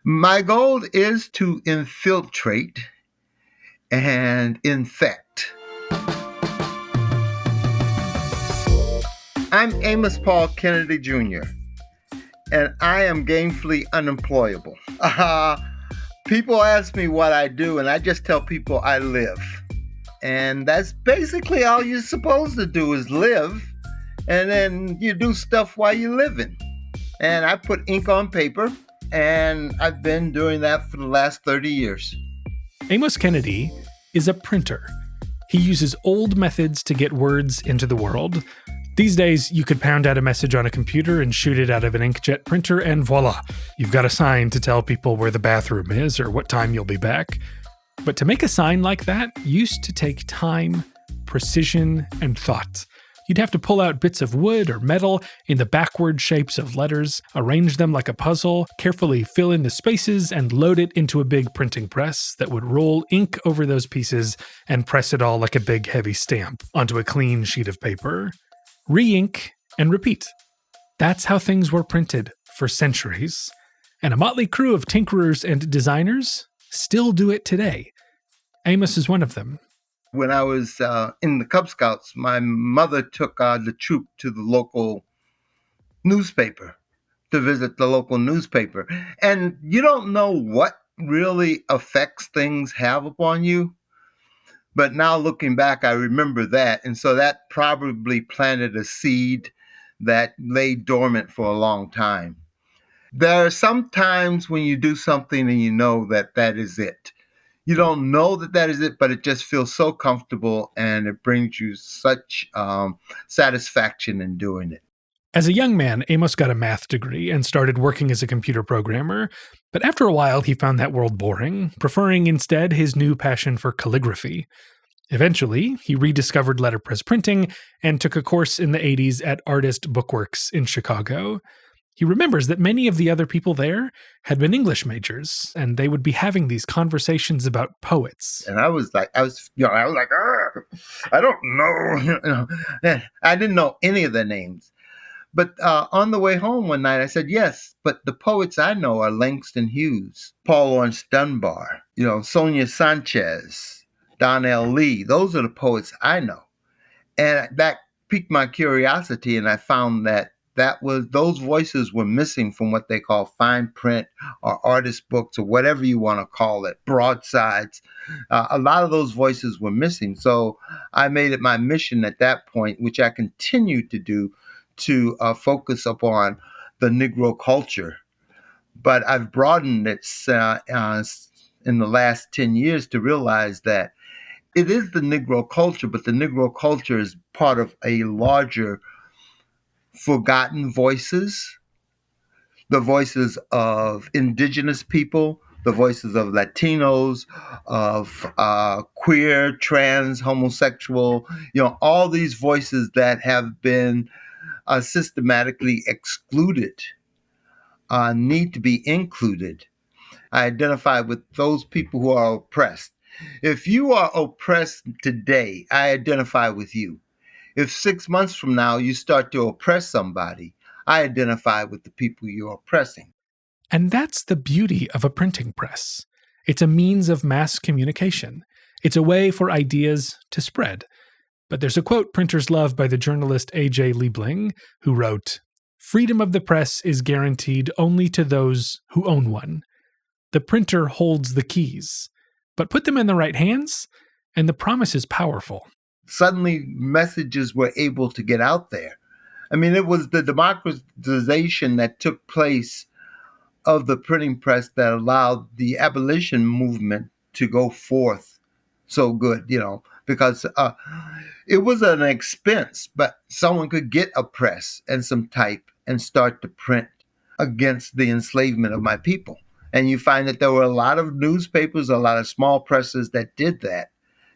My goal is to infiltrate and infect. I'm Amos Paul Kennedy Jr., and I am gainfully unemployable. People ask me what I do, and I just tell people I live. And that's basically all you're supposed to do is live, and then you do stuff while you're living. And I put ink on paper, and I've been doing that for the last 30 years. Amos Kennedy is a printer. He uses old methods to get words into the world. These days, you could pound out a message on a computer and shoot it out of an inkjet printer, and voila, you've got a sign to tell people where the bathroom is or what time you'll be back. But to make a sign like that used to take time, precision, and thought. You'd have to pull out bits of wood or metal in the backward shapes of letters, arrange them like a puzzle, carefully fill in the spaces, and load it into a big printing press that would roll ink over those pieces and press it all like a big heavy stamp onto a clean sheet of paper. Re-ink and repeat. That's how things were printed for centuries. And a motley crew of tinkerers and designers still do it today. Amos is one of them. When I was in the Cub Scouts, my mother took the troop to the local newspaper, to visit the local newspaper. And you don't know what really effects things have upon you. But now looking back, I remember that. And so that probably planted a seed that lay dormant for a long time. There are some times when you do something and you know that that is it. You don't know that that is it, but it just feels so comfortable and it brings you such satisfaction in doing it. As a young man, Amos got a math degree and started working as a computer programmer. But after a while, he found that world boring, preferring instead his new passion for calligraphy. Eventually, he rediscovered letterpress printing and took a course in the 80s at Artist Bookworks in Chicago. He remembers that many of the other people there had been English majors, and they would be having these conversations about poets. And I was like, I don't know. I didn't know any of their names. But on the way home one night, I said, yes, but the poets I know are Langston Hughes, Paul Laurence Dunbar, Sonia Sanchez, Donnell Lee. Those are the poets I know. And that piqued my curiosity, and I found that those voices were missing from what they call fine print or artist books or whatever you want to call it, broadsides. A lot of those voices were missing. So I made it my mission at that point, which I continue to do, to focus upon the Negro culture. But I've broadened it in the last 10 years to realize that it is the Negro culture, but the Negro culture is part of a larger forgotten voices, the voices of indigenous people, the voices of Latinos, of queer, trans, homosexual, all these voices that have been systematically excluded need to be included. I identify with those people who are oppressed. If you are oppressed today, I identify with you. If 6 months from now you start to oppress somebody, I identify with the people you're oppressing. And that's the beauty of a printing press. It's a means of mass communication. It's a way for ideas to spread. But there's a quote printers love by the journalist A.J. Liebling, who wrote, "Freedom of the press is guaranteed only to those who own one. The printer holds the keys, but put them in the right hands, and the promise is powerful." Suddenly, messages were able to get out there. I mean, it was the democratization that took place of the printing press that allowed the abolition movement to go forth so good, because it was an expense, but someone could get a press and some type and start to print against the enslavement of my people. And you find that there were a lot of newspapers, a lot of small presses that did that.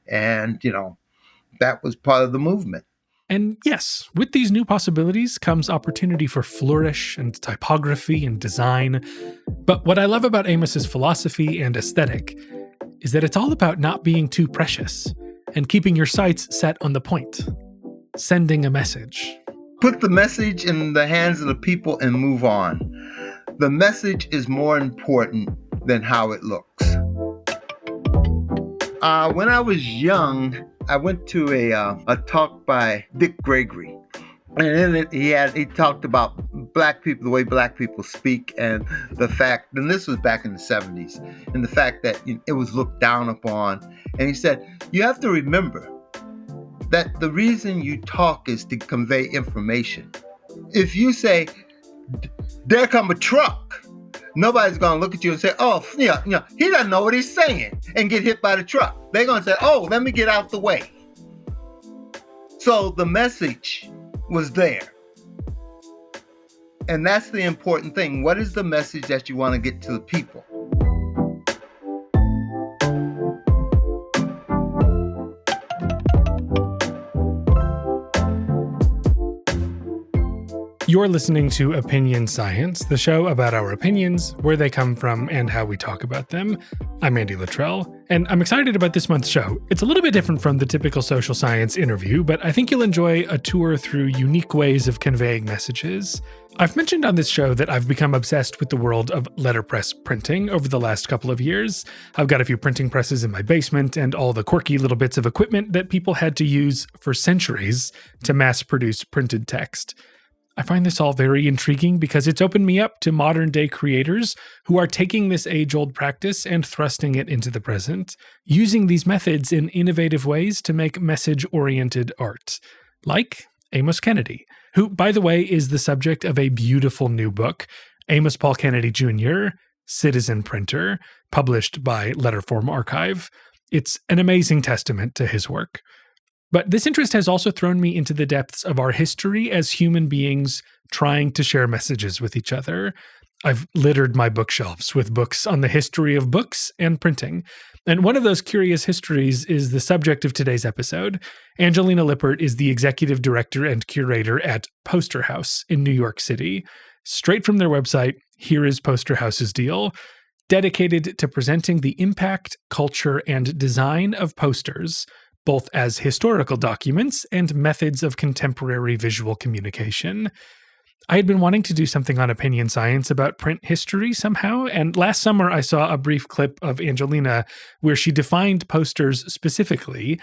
And, that was part of the movement. And yes, with these new possibilities comes opportunity for flourish and typography and design. But what I love about Amos's philosophy and aesthetic is that it's all about not being too precious and keeping your sights set on the point, sending a message. Put the message in the hands of the people and move on. The message is more important than how it looks. When I was young, I went to a talk by Dick Gregory. And then he talked about black people, the way black people speak, and the fact, and this was back in the 70s, and the fact that it was looked down upon. And he said, you have to remember that the reason you talk is to convey information. If you say, there come a truck, nobody's going to look at you and say, oh, he doesn't know what he's saying, and get hit by the truck. They're going to say, oh, let me get out the way. So the message was there. And that's the important thing. What is the message that you want to get to the people? You're listening to Opinion Science, the show about our opinions, where they come from, and how we talk about them. I'm Andy Luttrell, and I'm excited about this month's show. It's a little bit different from the typical social science interview, but I think you'll enjoy a tour through unique ways of conveying messages. I've mentioned on this show that I've become obsessed with the world of letterpress printing over the last couple of years. I've got a few printing presses in my basement and all the quirky little bits of equipment that people had to use for centuries to mass produce printed text. I find this all very intriguing because it's opened me up to modern day creators who are taking this age-old practice and thrusting it into the present, using these methods in innovative ways to make message-oriented art. Like Amos Kennedy, who, by the way, is the subject of a beautiful new book, Amos Paul Kennedy Jr., Citizen Printer, published by Letterform Archive. It's an amazing testament to his work. But this interest has also thrown me into the depths of our history as human beings trying to share messages with each other. I've littered my bookshelves with books on the history of books and printing. And one of those curious histories is the subject of today's episode. Angelina Lippert is the Executive Director and Curator at Poster House in New York City. Straight from their website, here is Poster House's deal. Dedicated to presenting the impact, culture, and design of posters, both as historical documents and methods of contemporary visual communication. I had been wanting to do something on opinion science about print history somehow, and last summer I saw a brief clip of Angelina where she defined posters specifically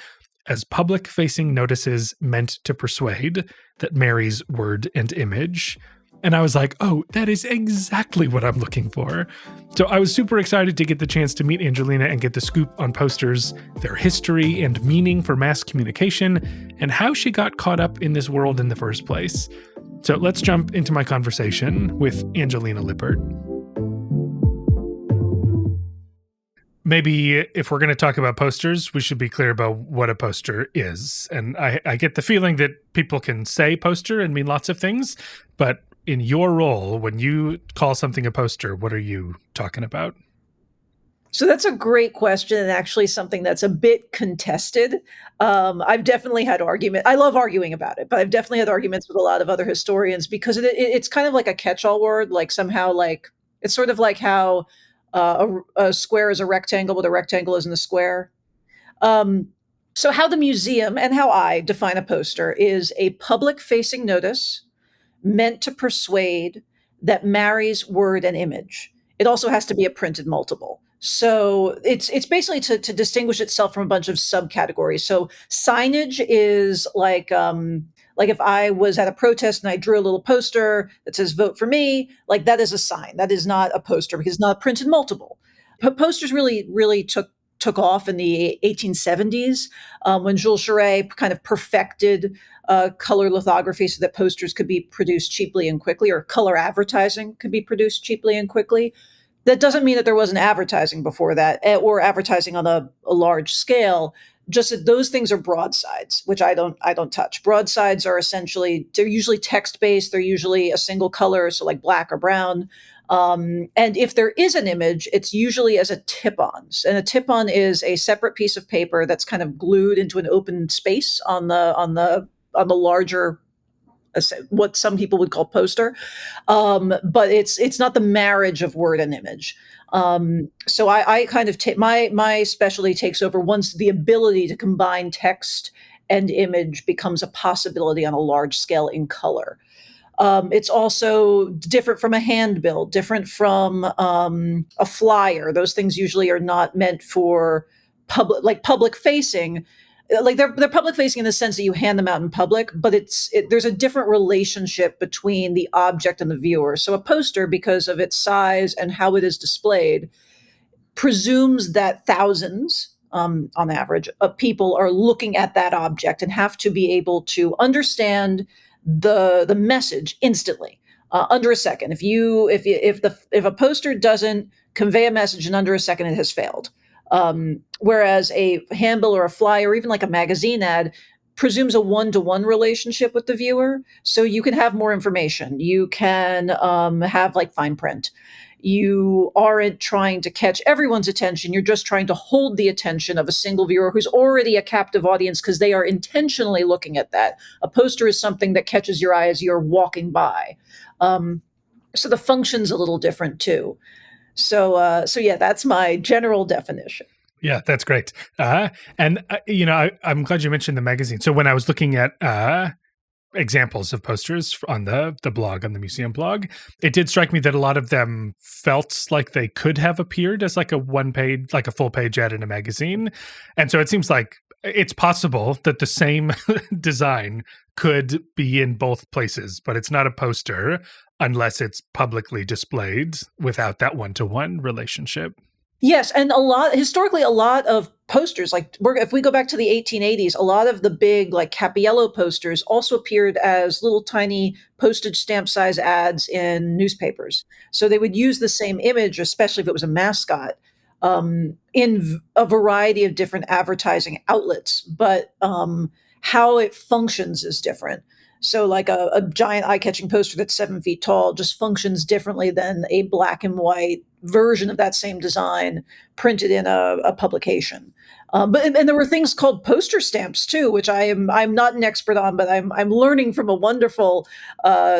as public-facing notices meant to persuade that marries word and image. And I was like, oh, that is exactly what I'm looking for. So I was super excited to get the chance to meet Angelina and get the scoop on posters, their history and meaning for mass communication, and how she got caught up in this world in the first place. So let's jump into my conversation with Angelina Lippert. Maybe if we're going to talk about posters, we should be clear about what a poster is. And I get the feeling that people can say poster and mean lots of things, but in your role, when you call something a poster, what are you talking about? So that's a great question, and actually something that's a bit contested. I've definitely had argument. I love arguing about it, but I've definitely had arguments with a lot of other historians because it's kind of like a catch-all word. Like somehow, like it's sort of like how a square is a rectangle, but a rectangle isn't a square. So how the museum and how I define a poster is a public-facing notice meant to persuade that marries word and image. It also has to be a printed multiple. So it's basically to distinguish itself from a bunch of subcategories. So signage is like if I was at a protest and I drew a little poster that says "Vote for me," like that is a sign. That is not a poster because it's not a printed multiple. But posters really took off in the 1870s when Jules Charest kind of perfected color lithography so that posters could be produced cheaply and quickly, or color advertising could be produced cheaply and quickly. That doesn't mean that there wasn't advertising before that, or advertising on a large scale. Just that those things are broadsides, which I don't touch. Broadsides are they're usually text-based. They're usually a single color, so like black or brown. And if there is an image, it's usually as a tip-on. And a tip-on is a separate piece of paper that's kind of glued into an open space on the larger, what some people would call poster. But it's not the marriage of word and image. So I kind of my specialty takes over once the ability to combine text and image becomes a possibility on a large scale in color. It's also different from a handbill, different from a flyer. Those things usually are not meant for public facing. Like they're public facing in the sense that you hand them out in public, but there's a different relationship between the object and the viewer. So a poster, because of its size and how it is displayed, presumes that thousands, on average, of people are looking at that object and have to be able to understand the message instantly, under a second. If a poster doesn't convey a message in under a second, it has failed. Whereas a handbill or a flyer, or even like a magazine ad, presumes a one-to-one relationship with the viewer, so you can have more information. You can have like fine print. You aren't trying to catch everyone's attention. You're just trying to hold the attention of a single viewer who's already a captive audience because they are intentionally looking at that. A poster is something that catches your eye as you're walking by. So the function's a little different too. So yeah, that's my general definition. Yeah, that's great. And I'm glad you mentioned the magazine. So when I was looking at examples of posters on the blog, on the museum blog, it did strike me that a lot of them felt like they could have appeared as like a full page ad in a magazine. And so it seems like it's possible that the same design could be in both places, but it's not a poster unless it's publicly displayed without that one-to-one relationship. Yes, and historically, a lot of posters, if we go back to the 1880s, a lot of the big like Capiello posters also appeared as little tiny postage stamp size ads in newspapers. So they would use the same image, especially if it was a mascot, in a variety of different advertising outlets. But how it functions is different. So like a giant eye-catching poster that's 7 feet tall just functions differently than a black and white version of that same design printed in a publication. But there were things called poster stamps too, which I'm not an expert on, but I'm learning from a wonderful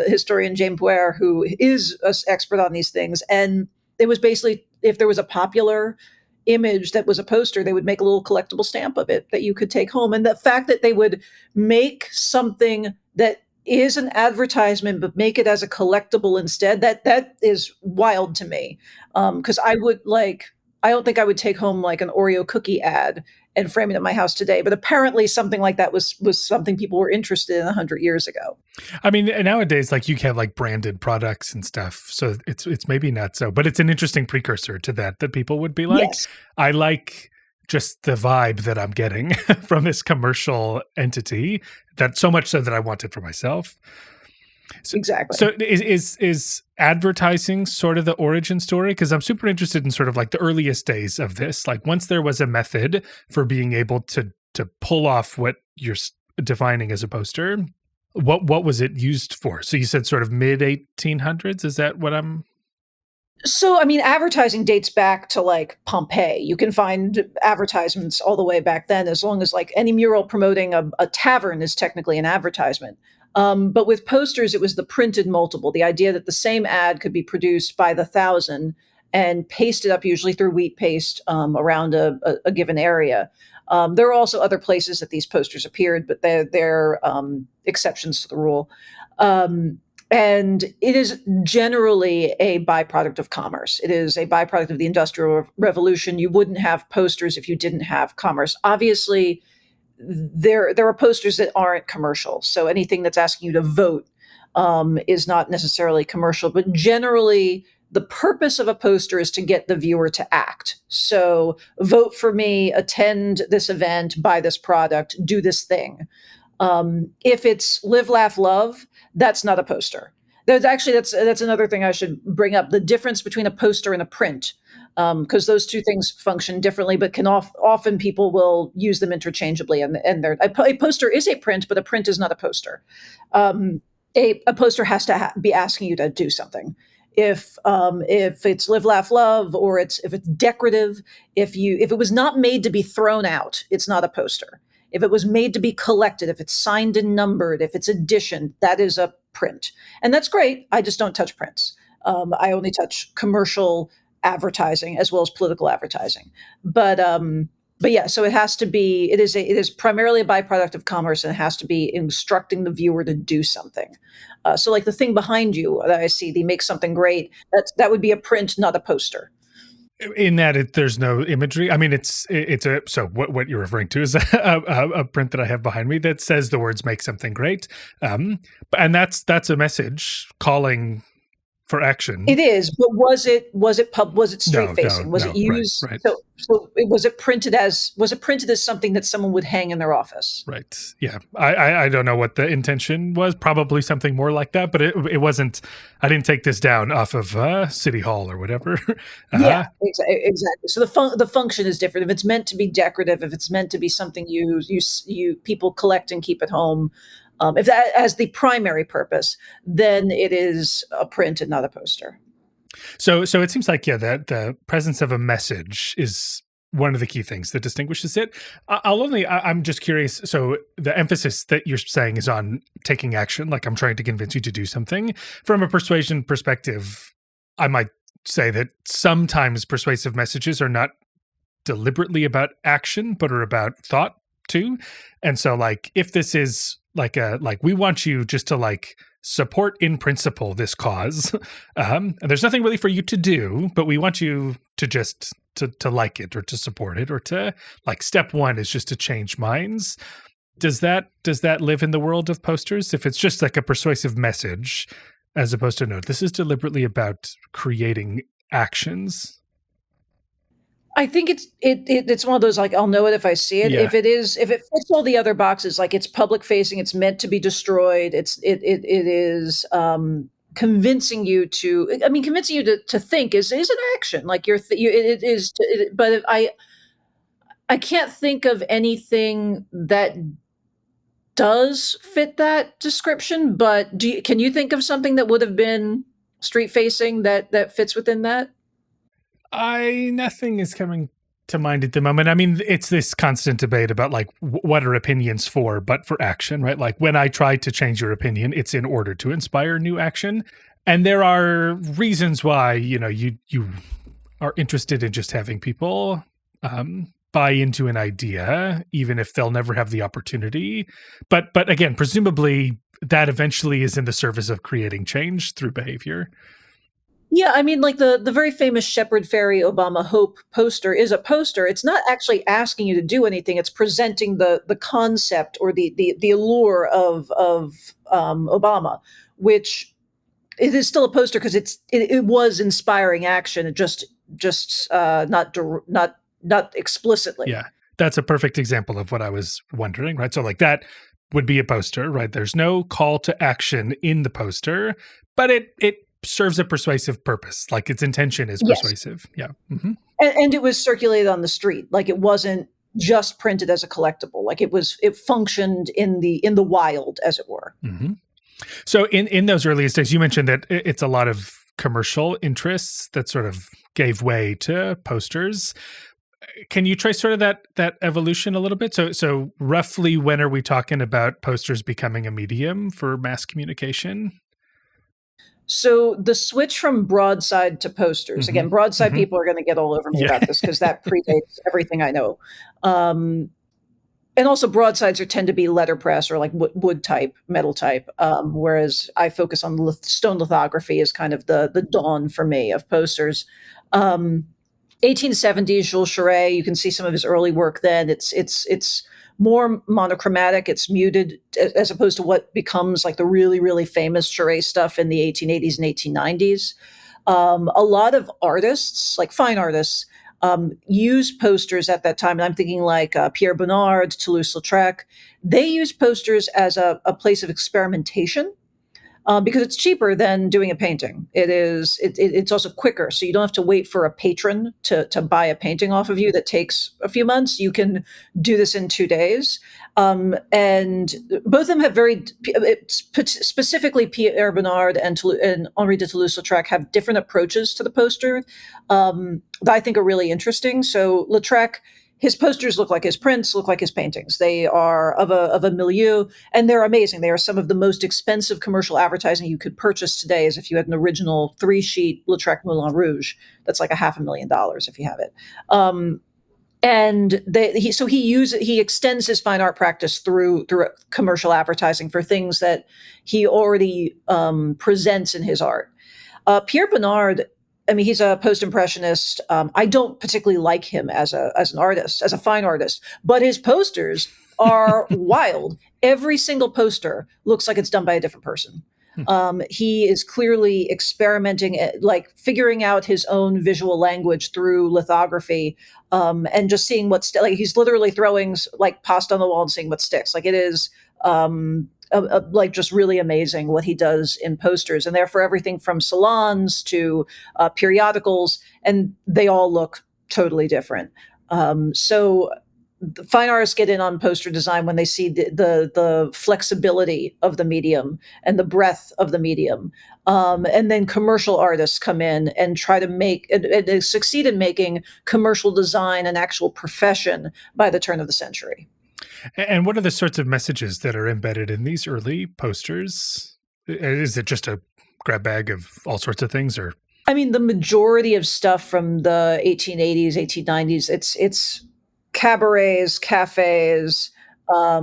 historian, James Boer, who is an expert on these things. And it was basically, if there was a popular image that was a poster, they would make a little collectible stamp of it that you could take home. And the fact that they would make something that is an advertisement but make it as a collectible instead, that is wild to me. Because I don't think I would take home like an Oreo cookie ad and frame it at my house today, but apparently something like that was something people were interested in 100 years ago. I mean, nowadays, like, you can have like branded products and stuff, so it's maybe not so, but it's an interesting precursor to that people would be like, Yes. I like just the vibe that I'm getting from this commercial entity, that so much so that I want it for myself. Exactly. So is advertising sort of the origin story? Because I'm super interested in sort of like the earliest days of this. Like, once there was a method for being able to pull off what you're defining as a poster, what was it used for? So you said sort of mid 1800s. Is that what I'm? So, I mean, advertising dates back to like Pompeii. You can find advertisements all the way back then, as long as like any mural promoting a tavern is technically an advertisement. But with posters, it was the printed multiple, the idea that the same ad could be produced by the thousand and pasted up, usually through wheat paste, around a given area. There are also other places that these posters appeared, but they're exceptions to the rule. And it is generally a byproduct of commerce. It is a byproduct of the Industrial Revolution. You wouldn't have posters if you didn't have commerce. Obviously, there are posters that aren't commercial. So anything that's asking you to vote is not necessarily commercial. But generally, the purpose of a poster is to get the viewer to act. So vote for me, attend this event, buy this product, do this thing. If it's live, laugh, love, that's not a poster. That's another thing I should bring up: the difference between a poster and a print, because those two things function differently, but can often people will use them interchangeably. And a poster is a print, but a print is not a poster. A poster has to be asking you to do something. If it's live, laugh, love, or if it's decorative, if it was not made to be thrown out, it's not a poster. If it was made to be collected, if it's signed and numbered, if it's editioned, that is a print. And that's great. I just don't touch prints. I only touch commercial advertising as well as political advertising. But But yeah, so it has to be. It is primarily a byproduct of commerce, and it has to be instructing the viewer to do something. So, like the thing behind you that I see, the make something great. That would be a print, not a poster. In that there's no imagery. I mean, it's a so what you're referring to is a print that I have behind me that says the words "make something great," and that's a message calling for action. It is, but was it street facing? Was it No, right, used? right. Was it printed as something that someone would hang in their office? Right. Yeah. I don't know what the intention was. Probably something more like that, but it wasn't. I didn't take this down off of City Hall or whatever. Yeah, exactly. So the function is different. If it's meant to be decorative, if it's meant to be something you people collect and keep at home, if that as the primary purpose, then it is a print and not a poster. So it seems like that the presence of a message is one of the key things that distinguishes it. I'm just curious. So the emphasis that you're saying is on taking action, like I'm trying to convince you to do something. From a persuasion perspective, I might say that sometimes persuasive messages are not deliberately about action, but are about thought too. And so like if this is like we want you just to like support in principle this cause, and there's nothing really for you to do, but we want you to just to like it or to support it or to like step one is just to change minds. Does that live in the world of posters if it's just like a persuasive message as opposed to no, this is deliberately about creating actions? I think it's one of those like I'll know it if I see it. Yeah. If it fits all the other boxes, like it's public facing, it's meant to be destroyed. It is convincing you to. I mean, convincing you to think is an action. Like it is. But I can't think of anything that does fit that description. But can you think of something that would have been street facing that fits within that? Nothing is coming to mind at the moment. I mean, it's this constant debate about like what are opinions for, but for action, right? Like when I try to change your opinion, it's in order to inspire new action. And there are reasons why, you are interested in just having people buy into an idea, even if they'll never have the opportunity. But again, presumably that eventually is in the service of creating change through behavior. Yeah, I mean, like the very famous Shepard Fairey Obama Hope poster is a poster. It's not actually asking you to do anything. It's presenting the concept or the allure of Obama, which it is still a poster because it was inspiring action. It just not explicitly. Yeah, that's a perfect example of what I was wondering, right? So like that would be a poster, right? There's no call to action in the poster, but it serves a persuasive purpose. Like its intention is Yes, persuasive. Yeah. Mm-hmm. and it was circulated on the street. Like it wasn't just printed as a collectible. Like it functioned in the wild, as it were. Mm-hmm. So in those earliest days, you mentioned that it's a lot of commercial interests that sort of gave way to posters. Can you trace sort of that evolution a little bit? So roughly when are we talking about posters becoming a medium for mass communication? So the switch from broadside to posters, again, broadside Mm-hmm. people are going to get all over me Yeah. about this because that predates everything I know. And also broadsides tend to be letterpress or like wood type, metal type, whereas I focus on stone lithography as kind of the dawn for me of posters. 1870s, Jules Charest, you can see some of his early work then. It's more monochromatic, it's muted as opposed to what becomes like the really, really famous Charest stuff in the 1880s and 1890s. A lot of artists, like fine artists, use posters at that time. And I'm thinking like Pierre Bonnard, Toulouse-Lautrec. They use posters as a place of experimentation because it's cheaper than doing a painting. It's also quicker, so you don't have to wait for a patron to buy a painting off of you that takes a few months. You can do this in 2 days. And both of them have specifically Pierre Bonnard and Henri de Toulouse-Lautrec have different approaches to the poster that I think are really interesting. So Lautrec, his posters look like his prints, look like his paintings. They are of a milieu, and they're amazing. They are some of the most expensive commercial advertising you could purchase today, as if you had an original 3-sheet Lautrec Moulin Rouge. That's like $500,000 if you have it. And he extends his fine art practice through commercial advertising for things that he already presents in his art. Pierre Bonnard, I mean, he's a post-impressionist. I don't particularly like him as an artist, as a fine artist, but his posters are wild. Every single poster looks like it's done by a different person. He is clearly experimenting, like figuring out his own visual language through lithography, and just seeing like he's literally throwing like pasta on the wall and seeing what sticks. Like it is like just really amazing what he does in posters, and they're for everything from salons to periodicals, and they all look totally different. So the fine artists get in on poster design when they see the flexibility of the medium and the breadth of the medium, and then commercial artists come in and try to make and succeed in making commercial design an actual profession by the turn of the century. And what are the sorts of messages that are embedded in these early posters? Is it just a grab bag of all sorts of things, or? I mean, the majority of stuff from the 1880s, 1890s, it's cabarets, cafes,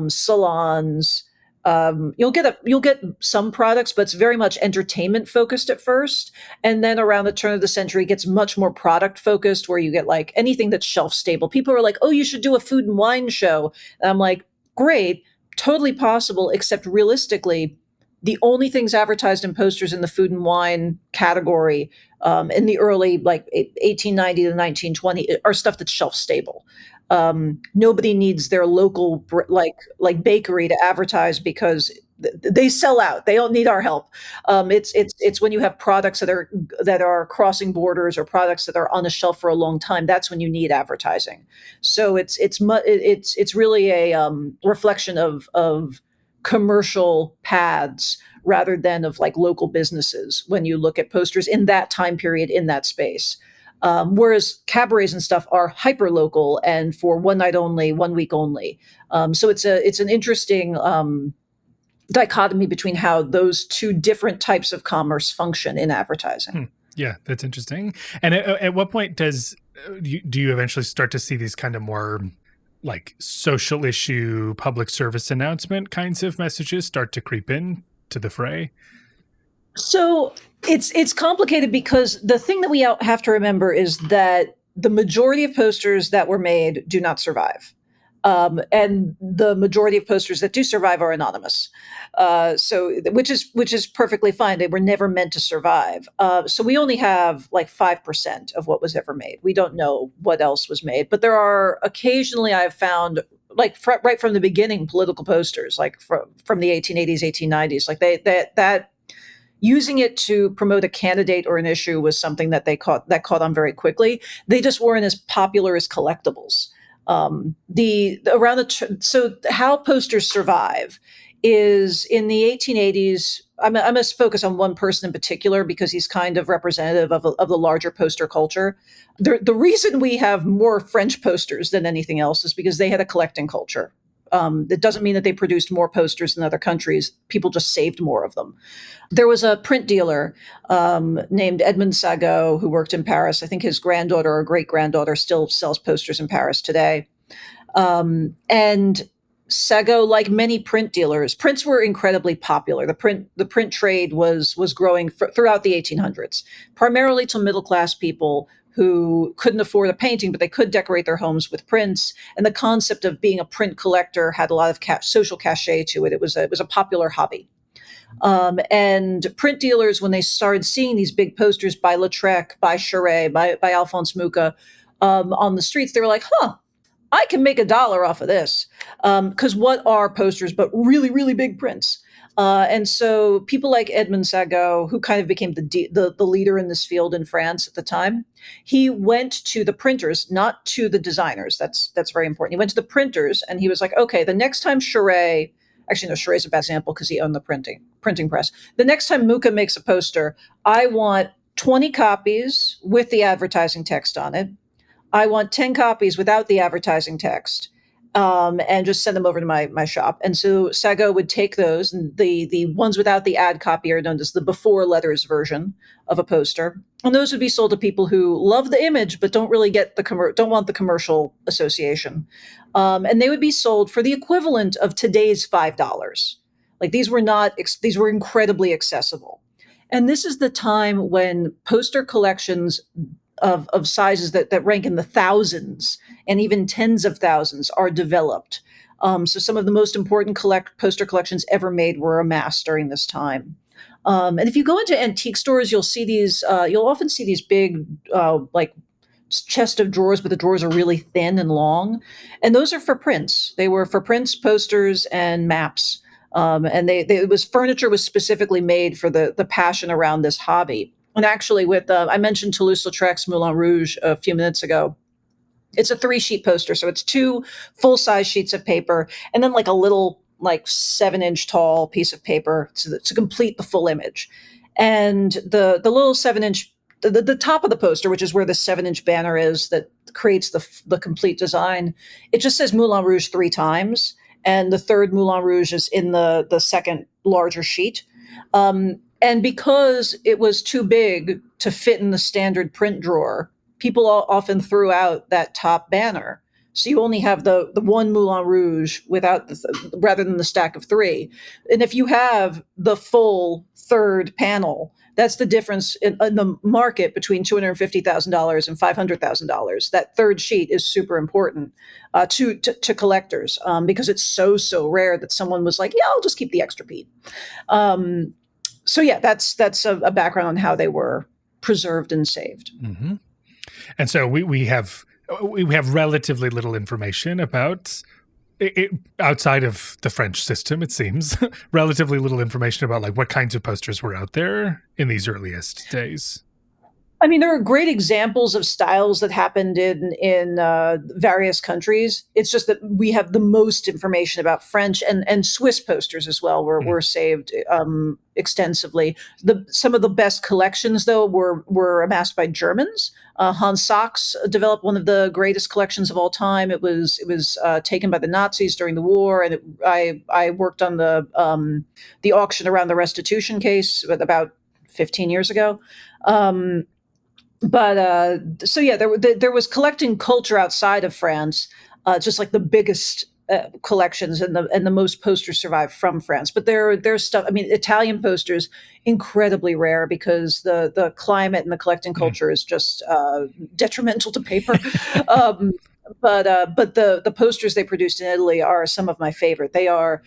salons. You'll get some products, but it's very much entertainment focused at first, and then around the turn of the century, it gets much more product focused, where you get like anything that's shelf stable. People are like, "Oh, you should do a food and wine show." And I'm like, "Great, totally possible," except realistically, the only things advertised in posters in the food and wine category in the early like 1890 to 1920 are stuff that's shelf stable. Nobody needs their local like bakery to advertise because they sell out. They don't need our help. It's when you have products that are crossing borders, or products that are on the shelf for a long time. That's when you need advertising. So it's really a reflection of commercial paths rather than of like local businesses when you look at posters in that time period in that space. Whereas cabarets and stuff are hyper local and for one night only, 1 week only. So it's an interesting dichotomy between how those two different types of commerce function in advertising. Yeah, that's interesting. And at what point do you eventually start to see these kind of more like social issue, public service announcement kinds of messages start to creep in to the fray? So it's complicated because the thing that we have to remember is that the majority of posters that were made do not survive. And the majority of posters that do survive are anonymous, so which is perfectly fine. They were never meant to survive. So we only have like 5% of what was ever made. We don't know what else was made, but there are occasionally I've found like right from the beginning political posters, like from the 1880s, 1890s, like that using it to promote a candidate or an issue was something that caught on very quickly. They just weren't as popular as collectibles. So how posters survive is in the 1880s. I'm going to focus on one person in particular because he's kind of representative of the larger poster culture. The reason we have more French posters than anything else is because they had a collecting culture. That doesn't mean that they produced more posters than other countries. People just saved more of them. There was a print dealer named Edmond Sagot who worked in Paris. I think his granddaughter or great-granddaughter still sells posters in Paris today. And Sagot, like many print dealers, prints were incredibly popular. The print trade was growing throughout the 1800s, primarily to middle-class people who couldn't afford a painting, but they could decorate their homes with prints. And the concept of being a print collector had a lot of social cachet to it. It was a popular hobby. And print dealers, when they started seeing these big posters by Lautrec, by Charest, by Alphonse Mucha on the streets, they were like, "Huh, I can make $1 off of this." Because what are posters but really, really big prints? And so people like Edmond Sagot, who kind of became the leader in this field in France at the time, he went to the printers, not to the designers. That's very important. He went to the printers and he was like, "Okay, the next time Charest." Actually, no, Charet's a bad example because he owned the printing press. The next time Mucha makes a poster, I want 20 copies with the advertising text on it. I want 10 copies without the advertising text. and just send them over to my shop. And so Sago would take those, and the ones without the ad copy are known as the before letters version of a poster. And those would be sold to people who love the image but don't really get don't want the commercial association. And they would be sold for the equivalent of today's $5. Like these were incredibly accessible. And this is the time when poster collections of sizes that rank in the thousands and even tens of thousands are developed. So some of the most important poster collections ever made were amassed during this time. And if you go into antique stores, you'll see these. You'll often see these big, like chest of drawers, but the drawers are really thin and long, and those are for prints. They were for prints, posters, and maps. And it was furniture was specifically made for the passion around this hobby. And actually, with I mentioned Toulouse-Lautrec's Moulin Rouge a few minutes ago. It's a 3-sheet poster, so it's 2 full-size sheets of paper, and then like a little like 7-inch tall piece of paper to complete the full image. And the little 7-inch the top of the poster, which is where the 7-inch banner is that creates the complete design, it just says Moulin Rouge 3 times, and the third Moulin Rouge is in the second larger sheet. And because it was too big to fit in the standard print drawer, people often threw out that top banner. So you only have the one Moulin Rouge rather than the stack of 3. And if you have the full third panel, that's the difference in the market between $250,000 and $500,000. That third sheet is super important to collectors because it's so rare that someone was like, yeah, I'll just keep the extra Pete. So yeah, that's a background on how they were preserved and saved. Mm-hmm. And so we have relatively little information about it outside of the French system, it seems. Relatively little information about like what kinds of posters were out there in these earliest days. I mean, there are great examples of styles that happened in various countries. It's just that we have the most information about French and Swiss posters as well were saved extensively. Some of the best collections, though, were amassed by Germans. Hans Sachs developed one of the greatest collections of all time. It was taken by the Nazis during the war, and I worked on the auction around the restitution case about 15 years ago. So yeah, there was collecting culture outside of France, just like the biggest collections and the most posters survive from France. But there's stuff. I mean, Italian posters incredibly rare because the climate and the collecting culture is just detrimental to paper. But the posters they produced in Italy are some of my favorite. They're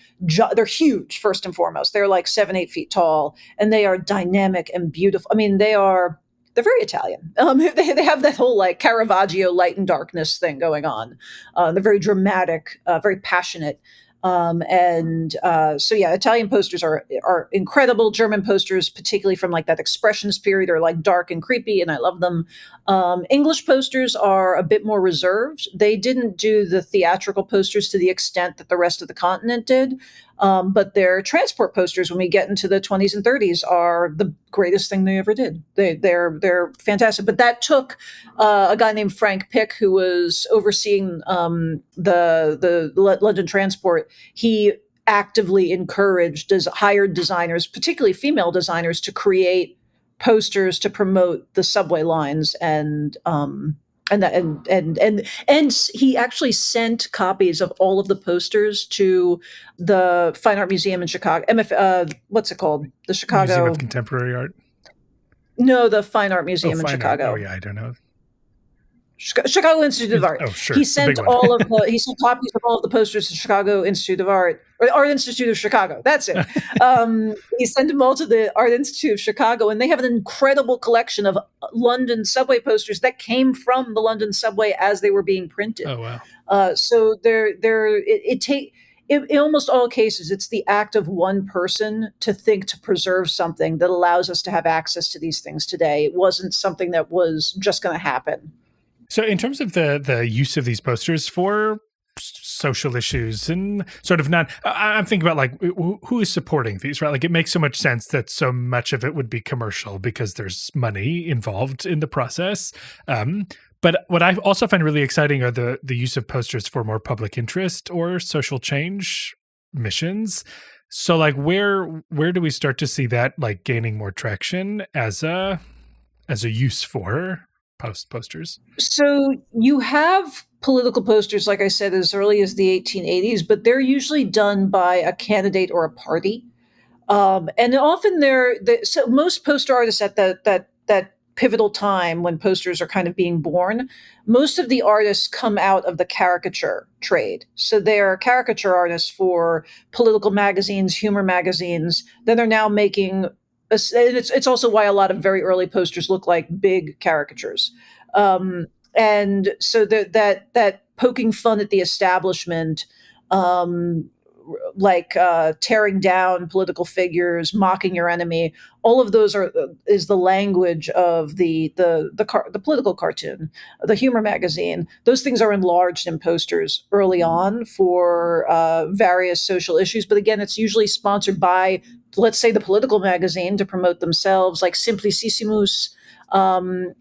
huge first and foremost. They're like 7-8 feet tall, and they are dynamic and beautiful. I mean, they're very Italian. They have that whole like Caravaggio light and darkness thing going on. They're very dramatic, very passionate. So yeah, Italian posters are incredible. German posters, particularly from like that Expressionist period, are like dark and creepy, and I love them. English posters are a bit more reserved. They didn't do the theatrical posters to the extent that the rest of the continent did. But their transport posters, when we get into the 20s and 30s, are the greatest thing they ever did. They're fantastic. But that took a guy named Frank Pick, who was overseeing the London transport. He actively encouraged hired designers, particularly female designers, to create posters to promote the subway lines and he actually sent copies of all of the posters to the Fine Art Museum in Chicago. What's it called? The Chicago Museum of Contemporary Art. No, the Fine Art Museum in Chicago. Oh yeah, I don't know. Chicago Institute of Art. Oh, sure. He sent copies of all of the posters to Chicago Institute of Art, or Art Institute of Chicago. That's it. He sent them all to the Art Institute of Chicago, and they have an incredible collection of London subway posters that came from the London subway as they were being printed. Oh wow! So in almost all cases, it's the act of one person to think to preserve something that allows us to have access to these things today. It wasn't something that was just going to happen. So in terms of the use of these posters for social issues and sort of I'm thinking about like who is supporting these, right? Like it makes so much sense that so much of it would be commercial because there's money involved in the process. But what I also find really exciting are the use of posters for more public interest or social change missions. So like where do we start to see that like gaining more traction as a use for posters? So you have political posters, like I said, as early as the 1880s, but they're usually done by a candidate or a party. And often so most poster artists at that pivotal time when posters are kind of being born, most of the artists come out of the caricature trade. So they're caricature artists for political magazines, humor magazines. Then they're now making, and it's also why a lot of very early posters look like big caricatures. And so that poking fun at the establishment, um, like tearing down political figures, mocking your enemy. All of those is the language of the political cartoon, the humor magazine. Those things are enlarged in posters early on for various social issues. But again, it's usually sponsored by, let's say, the political magazine to promote themselves. Like Simplicissimus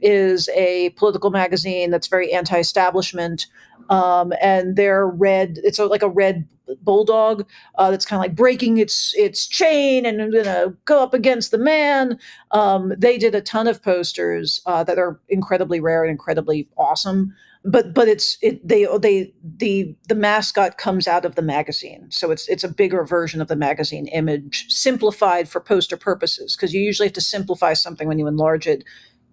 is a political magazine that's very anti-establishment. And they're red. It's like a red bulldog that's kind of like breaking its chain and gonna go up against the man. They did a ton of posters that are incredibly rare and incredibly awesome. But the mascot comes out of the magazine, so it's a bigger version of the magazine image, simplified for poster purposes, because you usually have to simplify something when you enlarge it,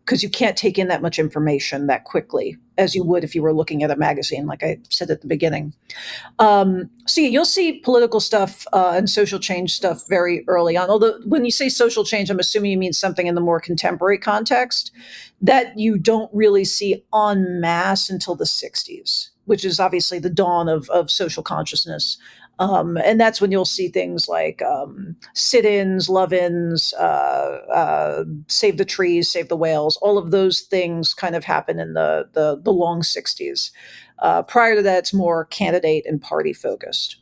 because you can't take in that much information that quickly as you would if you were looking at a magazine, like I said at the beginning. So yeah, you'll see political stuff and social change stuff very early on. Although when you say social change, I'm assuming you mean something in the more contemporary context that you don't really see en masse until the 60s, which is obviously the dawn of social consciousness. And that's when you'll see things like sit-ins, love-ins, save the trees, save the whales. All of those things kind of happen in the long 60s. Prior to that, it's more candidate and party focused.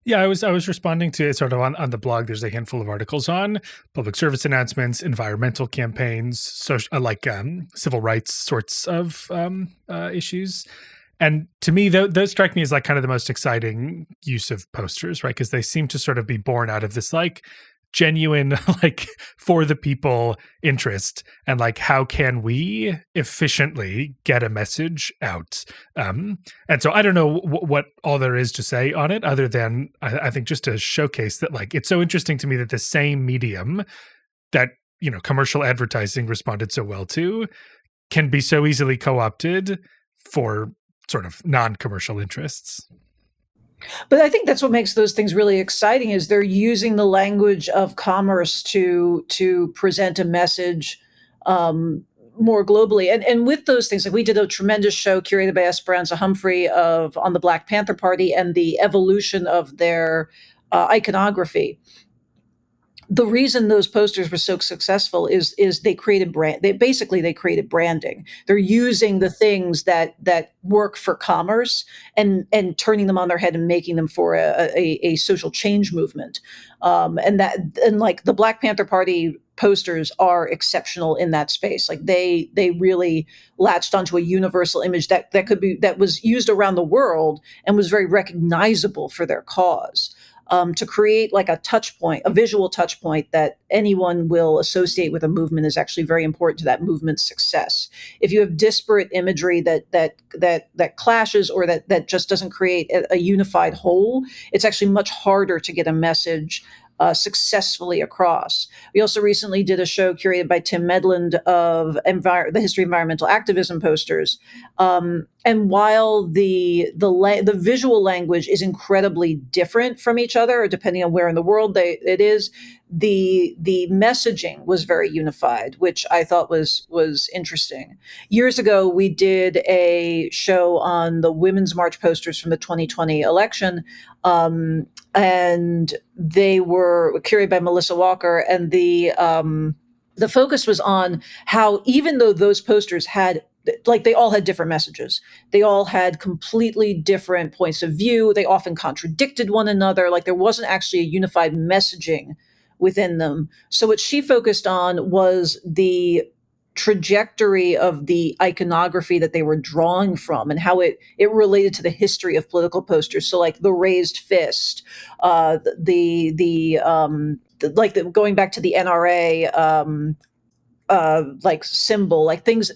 Yeah, I was responding to sort of on the blog. There's a handful of articles on public service announcements, environmental campaigns, like civil rights sorts of issues. And to me, those strike me as like kind of the most exciting use of posters, right? Because they seem to sort of be born out of this like genuine, like for the people interest, and like how can we efficiently get a message out? And so I don't know what all there is to say on it, other than I think just to showcase that like it's so interesting to me that the same medium that commercial advertising responded so well to can be so easily co-opted for sort of non-commercial interests. But I think that's what makes those things really exciting, is they're using the language of commerce to present a message more globally. And with those things, like we did a tremendous show curated by Esperanza Humphrey on the Black Panther Party and the evolution of their iconography. The reason those posters were so successful is they created they created branding. They're using the things that work for commerce and turning them on their head and making them for a social change movement. And like the Black Panther Party posters are exceptional in that space. Like they really latched onto a universal image that was used around the world and was very recognizable for their cause. To create like a touch point, a visual touch point that anyone will associate with a movement, is actually very important to that movement's success. If you have disparate imagery that clashes, or that just doesn't create a unified whole, it's actually much harder to get a message successfully across. We also recently did a show curated by Tim Medland of the history of environmental activism posters. And while the visual language is incredibly different from each other, depending on where in the world it is, the messaging was very unified, which I thought was interesting. Years ago, we did a show on the Women's March posters from the 2020 election. And they were curated by Melissa Walker, and the focus was on how, even though those posters had, like, they all had different messages, they all had completely different points of view, they often contradicted one another, like there wasn't actually a unified messaging within them. So what she focused on was trajectory of the iconography that they were drawing from and how it related to the history of political posters. So like the raised fist, like going back to the NRA, like symbol, like things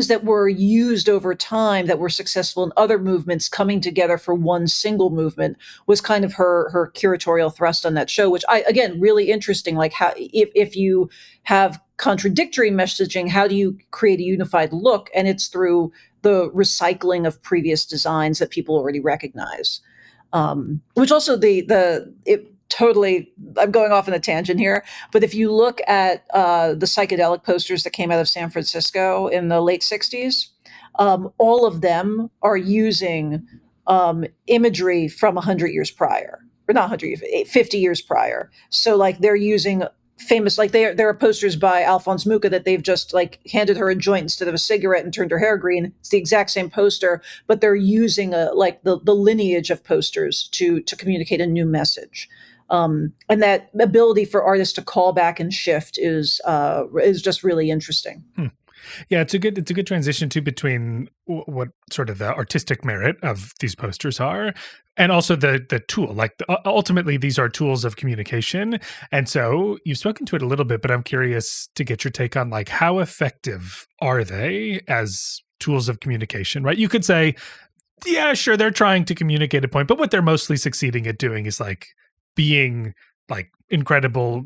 that were used over time that were successful in other movements coming together for one single movement, was kind of her curatorial thrust on that show, which I, again, really interesting. Like how, if you have contradictory messaging, how do you create a unified look? And it's through the recycling of previous designs that people already recognize. Which also it totally, I'm going off on a tangent here, but if you look at the psychedelic posters that came out of San Francisco in the late 60s, all of them are using imagery from 100 years prior, or not 100 years, 50 years prior. So like they're using famous, like there are posters by Alphonse Mucha that they've just like handed her a joint instead of a cigarette and turned her hair green. It's the exact same poster, but they're using like the lineage of posters to communicate a new message. And that ability for artists to call back and shift is just really interesting. Yeah, it's a good transition too between what sort of the artistic merit of these posters are, and also the tool. Like ultimately, these are tools of communication, and so you've spoken to it a little bit, but I'm curious to get your take on like how effective are they as tools of communication? Right? You could say, yeah, sure, they're trying to communicate a point, but what they're mostly succeeding at doing is like being like incredible,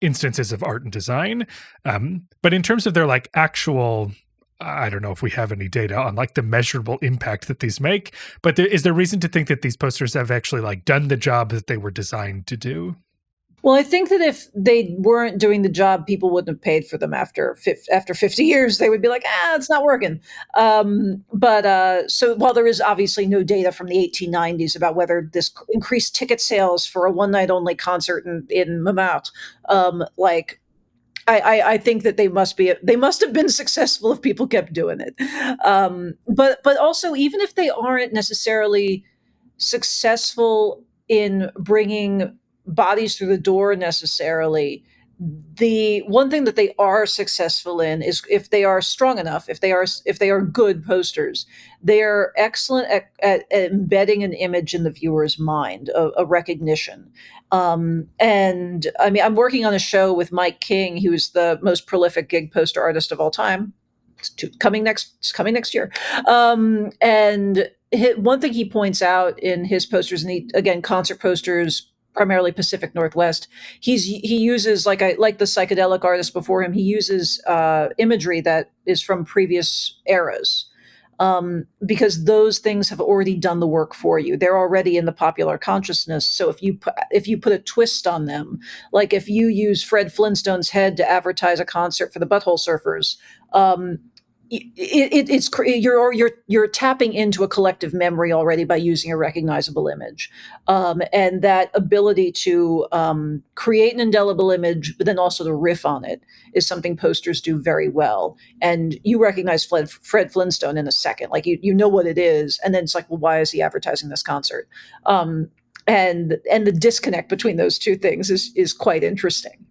instances of art and design. But in terms of their like actual, I don't know if we have any data on like the measurable impact that these make, but is there reason to think that these posters have actually like done the job that they were designed to do? Well, I think that if they weren't doing the job, people wouldn't have paid for them after 50 years. They would be like, it's not working. So while there is obviously no data from the 1890s about whether this increased ticket sales for a one night only concert in Montmartre, like I think that they must have been successful if people kept doing it. But also, even if they aren't necessarily successful in bringing bodies through the door necessarily, the one thing that they are successful in is if they are strong enough, if they are good posters, they are excellent at embedding an image in the viewer's mind, a recognition. And I mean, I'm working on a show with Mike King, who's the most prolific gig poster artist of all time. Coming next year. And one thing he points out in his posters, and again, concert posters, primarily Pacific Northwest, he uses, like the psychedelic artist before him, he uses imagery that is from previous eras. Because those things have already done the work for you. They're already in the popular consciousness. So if you put a twist on them, like if you use Fred Flintstone's head to advertise a concert for the Butthole Surfers, you're tapping into a collective memory already by using a recognizable image, and that ability to create an indelible image, but then also to riff on it, is something posters do very well. And you recognize Fred Flintstone in a second, like you know what it is, and then it's like, well, why is he advertising this concert? And the disconnect between those two things is quite interesting.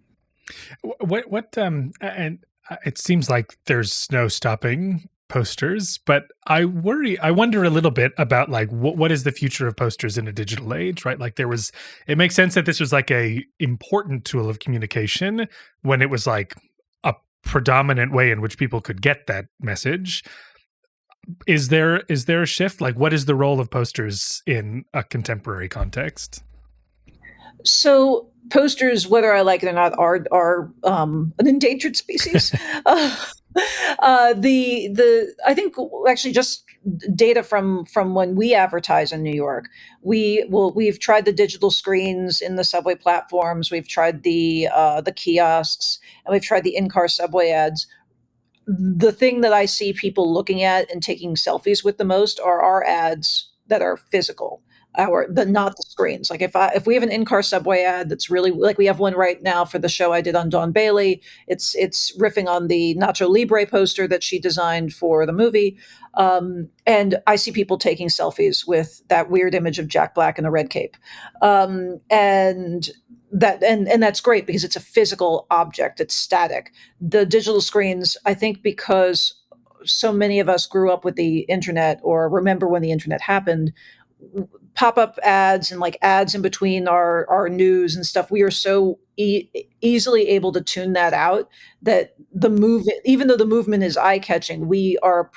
And it seems like there's no stopping posters, but I wonder a little bit about like what is the future of posters in a digital age, right? Like it makes sense that this was like a important tool of communication when it was like a predominant way in which people could get that message. Is there a shift? Like, what is the role of posters in a contemporary context? So posters, whether I like it or not, are an endangered species. I think actually just data from when we advertise in New York, we've tried the digital screens in the subway platforms, we've tried the kiosks, and we've tried the in-car subway ads. The thing that I see people looking at and taking selfies with the most are our ads that are physical, not the screens. Like if we have an in-car subway ad that's really, like we have one right now for the show I did on Dawn Bailey. It's riffing on the Nacho Libre poster that she designed for the movie. And I see people taking selfies with that weird image of Jack Black in a red cape. And and that's great because it's a physical object, it's static. The digital screens, I think, because so many of us grew up with the internet or remember when the internet happened, pop-up ads and like ads in between our news and stuff, we are so easily able to tune that out, that the move even though the movement is eye-catching, we are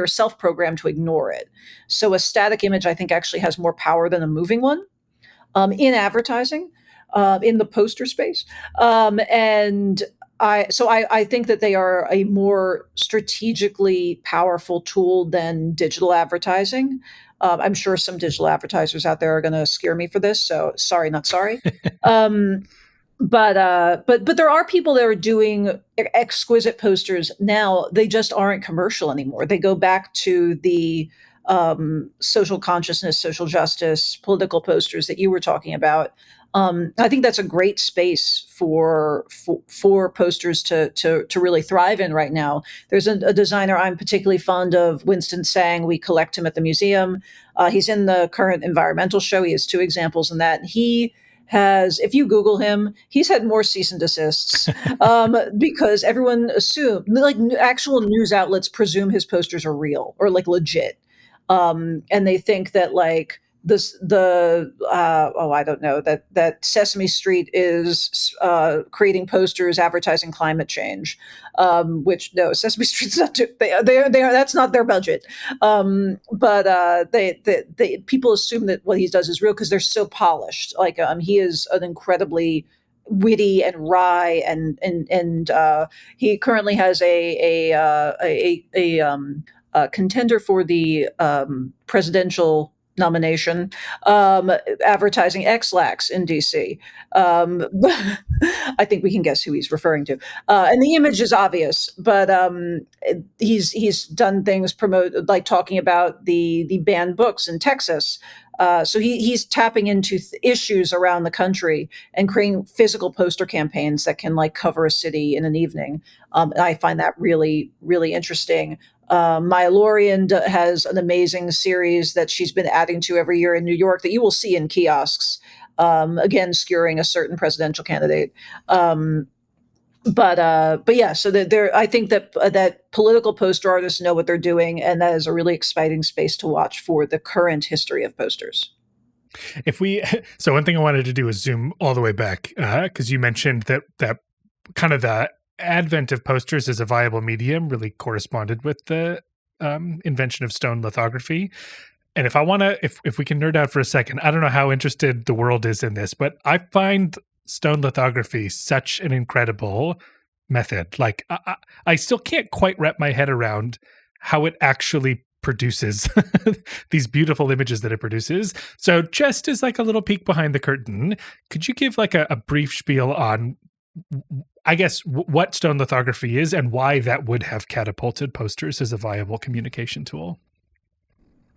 self-programmed to ignore it. So a static image, I think, actually has more power than a moving one, in advertising, in the poster space. And I think that they are a more strategically powerful tool than digital advertising. I'm sure some digital advertisers out there are going to scare me for this, so sorry, not sorry. Um, but there are people that are doing exquisite posters now. They just aren't commercial anymore. They go back to the social consciousness, social justice, political posters that you were talking about. I think that's a great space for posters to really thrive in right now. There's a designer I'm particularly fond of, Winston Sang. We collect him at the museum. He's in the current environmental show. He has two examples in that. He has, if you Google him, he's had more cease and desists, because everyone assume, like actual news outlets presume his posters are real or like legit, and they think that like I don't know, that Sesame Street is creating posters advertising climate change, which no, Sesame Street's not. They are that's not their budget. But they people assume that what he does is real because they're so polished. Like he is an incredibly witty and wry, and he currently has a contender for the presidential nomination, advertising X-Lax in DC. Um, I think we can guess who he's referring to. And the image is obvious, but he's done things promote like talking about the banned books in Texas. So he's tapping into issues around the country and creating physical poster campaigns that can like cover a city in an evening. And I find that really, really interesting. Maya Lorian has an amazing series that she's been adding to every year in New York that you will see in kiosks. Again, skewering a certain presidential candidate. But yeah, so that there, I think that that political poster artists know what they're doing, and that is a really exciting space to watch for the current history of posters. If we, so one thing I wanted to do is zoom all the way back, because you mentioned that kind of the advent of posters as a viable medium really corresponded with the invention of stone lithography. And if I want to, if we can nerd out for a second, I don't know how interested the world is in this, but I find stone lithography such an incredible method. Like I still can't quite wrap my head around how it actually produces these beautiful images that it produces. So just as like a little peek behind the curtain, could you give like a brief spiel on, I guess, what stone lithography is and why that would have catapulted posters as a viable communication tool?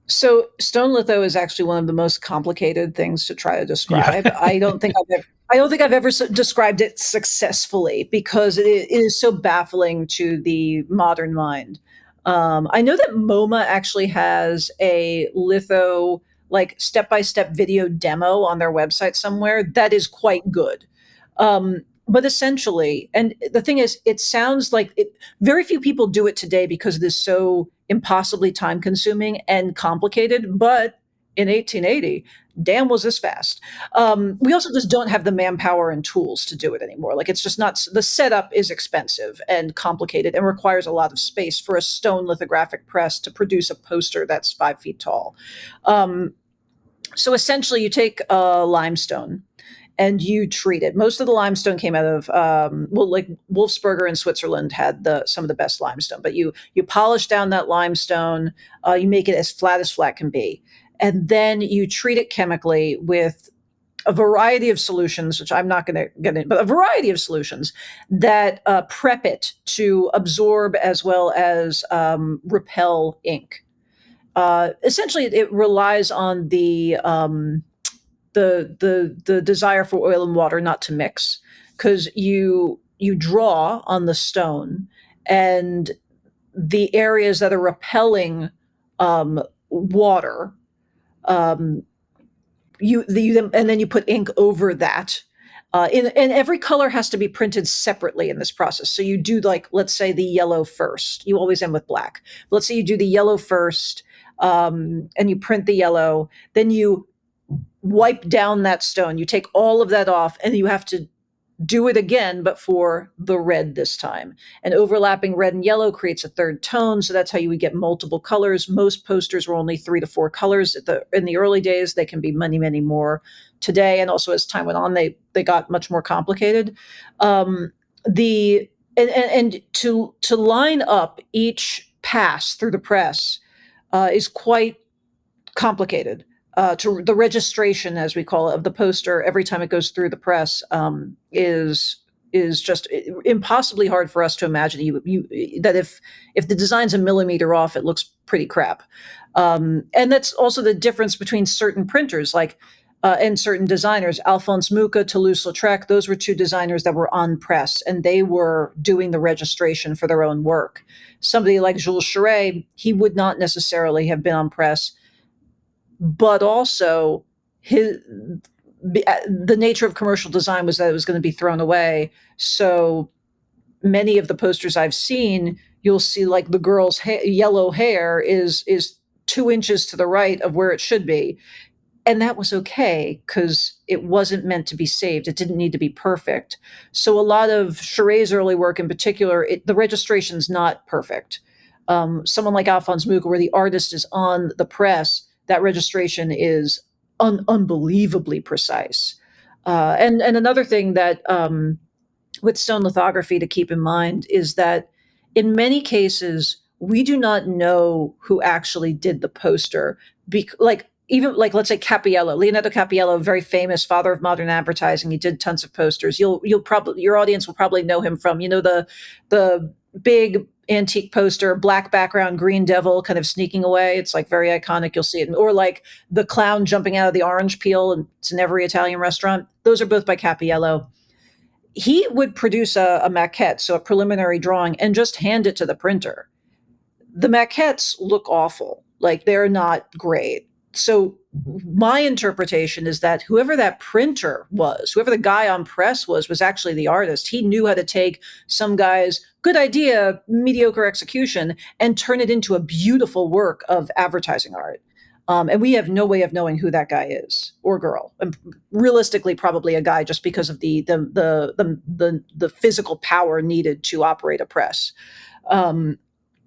So stone litho is actually one of the most complicated things to try to describe. Yeah. I don't think I've ever described it successfully because it is so baffling to the modern mind. I know that MoMA actually has a litho, like step by step video demo on their website somewhere that is quite good. But essentially, and the thing is, it sounds like it, very few people do it today because it is so impossibly time consuming and complicated. But in 1880, damn, was this fast. We also just don't have the manpower and tools to do it anymore. Like it's just not, the setup is expensive and complicated and requires a lot of space for a stone lithographic press to produce a poster that's 5 feet tall. Um, so essentially, you take limestone and you treat it. Most of the limestone came out of well, like Wolfsberger in Switzerland had some of the best limestone. But you polish down that limestone, you make it as flat can be, and then you treat it chemically with a variety of solutions, which I'm not going to get in, but a variety of solutions that prep it to absorb as well as repel ink. Essentially, it relies on the desire for oil and water not to mix, because you draw on the stone, and the areas that are repelling water, um, and then you put ink over that, And every color has to be printed separately in this process. So you do, like, let's say the yellow first. You always end with black. Let's say you do the yellow first, and you print the yellow. Then you wipe down that stone. You take all of that off, and you have to do it again, but for the red this time. And overlapping red and yellow creates a third tone. So that's how you would get multiple colors. Most posters were only 3 to 4 colors in the early days. They can be many, many more today. And also as time went on, they got much more complicated. The and to line up each pass through the press is quite complicated. To the registration, as we call it, of the poster every time it goes through the press is just impossibly hard for us to imagine. That if the design's a millimeter off, it looks pretty crap. And that's also the difference between certain printers, like and certain designers. Alphonse Mucha, Toulouse-Lautrec, those were 2 designers that were on press, and they were doing the registration for their own work. Somebody like Jules Charest, he would not necessarily have been on press, but also the nature of commercial design was that it was going to be thrown away. So many of the posters I've seen, you'll see like the girl's yellow hair is 2 inches to the right of where it should be. And that was okay because it wasn't meant to be saved. It didn't need to be perfect. So a lot of Charest's early work in particular, the registration's not perfect. Someone like Alphonse Mucha, where the artist is on the press, that registration is unbelievably precise. And another thing that with stone lithography to keep in mind is that in many cases, we do not know who actually did the poster. Even like, let's say Cappiello, Leonardo Cappiello, very famous father of modern advertising. He did tons of posters. You'll probably, your audience will probably know him from, the big antique poster, black background, green devil kind of sneaking away. It's like very iconic. You'll see it. Or like the clown jumping out of the orange peel, and it's in every Italian restaurant. Those are both by Cappiello. He would produce a maquette, so a preliminary drawing, and just hand it to the printer. The maquettes look awful. Like, they're not great. So my interpretation is that whoever that printer was, whoever the guy on press was actually the artist. He knew how to take some guy's good idea, mediocre execution, and turn it into a beautiful work of advertising art. And we have no way of knowing who that guy is or girl. And realistically, probably a guy, just because of the physical power needed to operate a press.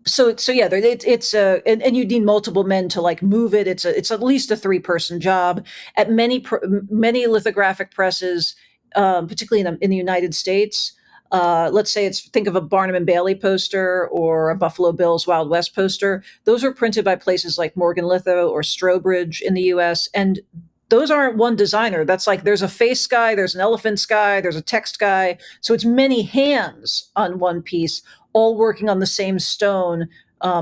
So yeah, it's and you need multiple men to like move it. It's at least a 3-person job at many lithographic presses, particularly in the United States. Let's say think of a Barnum and Bailey poster or a Buffalo Bills Wild West poster. Those are printed by places like Morgan Litho or Strobridge in the U.S. And those aren't one designer. That's like there's a face guy, there's an elephants guy, there's a text guy. So it's many hands on one piece, all working on the same stone,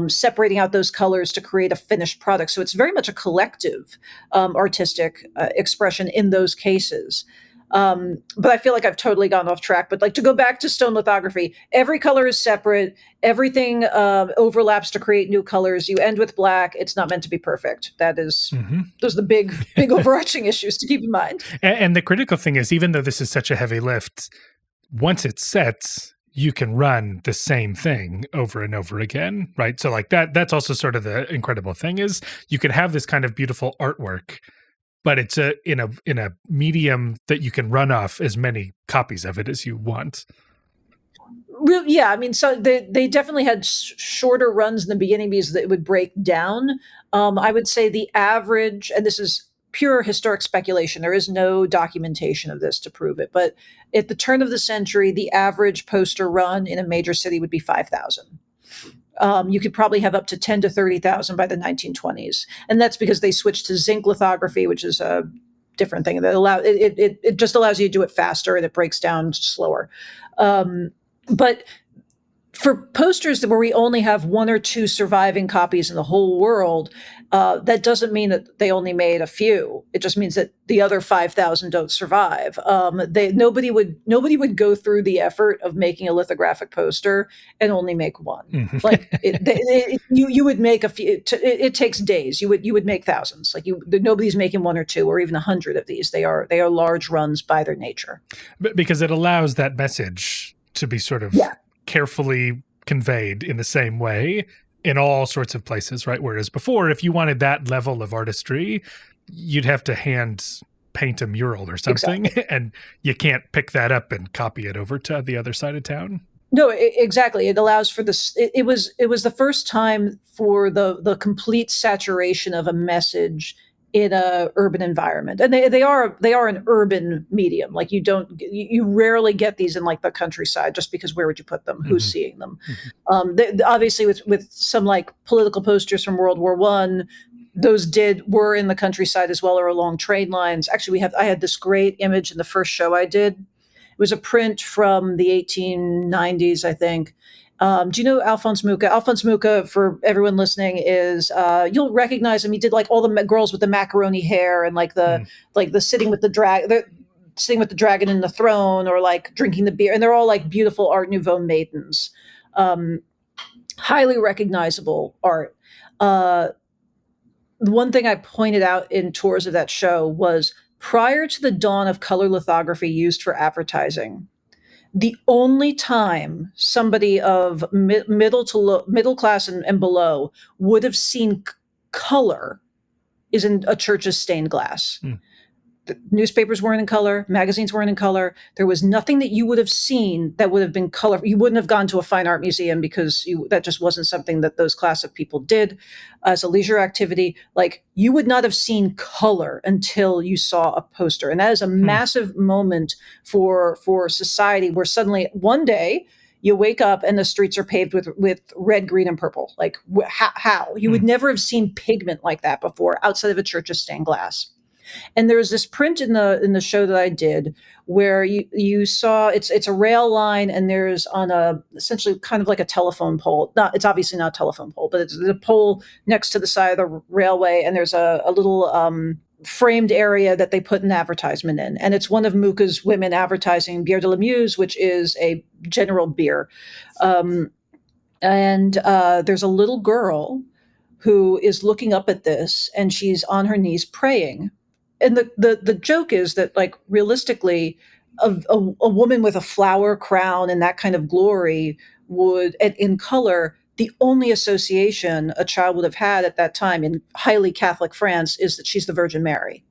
separating out those colors to create a finished product. So it's very much a collective artistic expression in those cases. But I feel like I've totally gone off track. But like, to go back to stone lithography, every color is separate. Everything overlaps to create new colors. You end with black. It's not meant to be perfect. That is, those are the big overarching issues to keep in mind. And the critical thing is, even though this is such a heavy lift, once it sets, you can run the same thing over and over again, right? So like that's also sort of the incredible thing is you could have this kind of beautiful artwork, but it's in a medium that you can run off as many copies of it as you want. Yeah, I mean, so they definitely had shorter runs in the beginning because it would break down. I would say the average, and this is pure historic speculation, there is no documentation of this to prove it, but at the turn of the century, the average poster run in a major city would be 5,000. You could probably have up to 10 to 30,000 by the 1920s. And that's because they switched to zinc lithography, which is a different thing that it just allows you to do it faster and it breaks down slower. But for posters where we only have one or two surviving copies in the whole world, that doesn't mean that they only made a few. It just means that the other 5,000 don't survive. Nobody would go through the effort of making a lithographic poster and only make one. Mhm. Like you would make a few. It takes days. You would make thousands. Like nobody's making one or two or even 100 of these. They are large runs by their nature. Because it allows that message to be sort of Yeah. carefully conveyed in the same way in all sorts of places, right? Whereas before, if you wanted that level of artistry, you'd have to hand paint a mural or something, Exactly. and you can't pick that up and copy it over to the other side of town. No, exactly. It allows for this. It was the first time for the complete saturation of a message in a urban environment, and they are an urban medium. Like you rarely get these in like the countryside, just because where would you put them? Who's Mhm. seeing them? Mhm. Obviously, with some like political posters from World War One, those were in the countryside as well, or along train lines. Actually, I had this great image in the first show I did. It was a print from the 1890s, I think. Do you know Alphonse Mucha? Alphonse Mucha, for everyone listening, is you'll recognize him. He did like all the girls with the macaroni hair and like the Mm. sitting with sitting with the dragon in the throne, or like drinking the beer, and they're all like beautiful Art Nouveau maidens. Um, Highly recognizable art. Uh, the one thing I pointed out in tours of that show was, prior to the dawn of color lithography used for advertising, the only time somebody of middle class and below would have seen color is in a church's stained glass. Mm. The newspapers weren't in color, magazines weren't in color. There was nothing that you would have seen that would have been color. You wouldn't have gone to a fine art museum because that just wasn't something that those class of people did as a leisure activity. Like, you would not have seen color until you saw a poster. And that is a Hmm. massive moment for society, where suddenly one day you wake up and the streets are paved with red, green, and purple. Like, how? You would Hmm. never have seen pigment like that before outside of a church's stained glass. And there's this print in the show that I did where you saw it's a rail line, and there's on a essentially kind of like a telephone pole. Not It's obviously not a telephone pole, but it's the pole next to the side of the railway, and there's a little framed area that they put an advertisement in, and it's one of Mucha's women advertising Bière de la Muse, which is a general beer. And there's a little girl who is looking up at this, and she's on her knees praying. And the joke is that, like, realistically, a woman with a flower crown and that kind of glory would, in color, the only association a child would have had at that time in highly Catholic France is that she's the Virgin Mary.